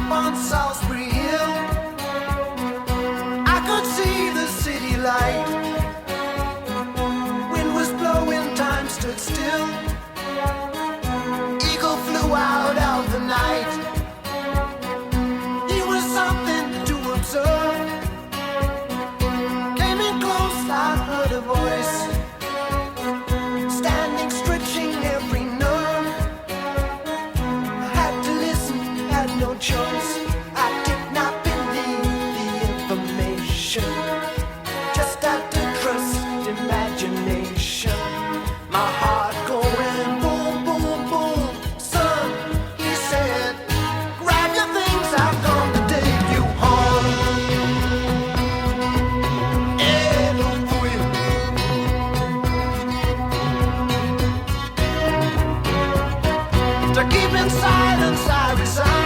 up on Salisbury Hill. I could see the city light. Wind was blowing, time stood still. Eagle flew out of the night. He was something to observe. Came in close, I heard a voice, standing, stretching every nerve. I had to listen, had no choice. I did not believe the information, just had to trust imagination. My heart going boom, boom, boom. Son, he said, grab your things, I've come to take you home. To keep in silence, I resigned.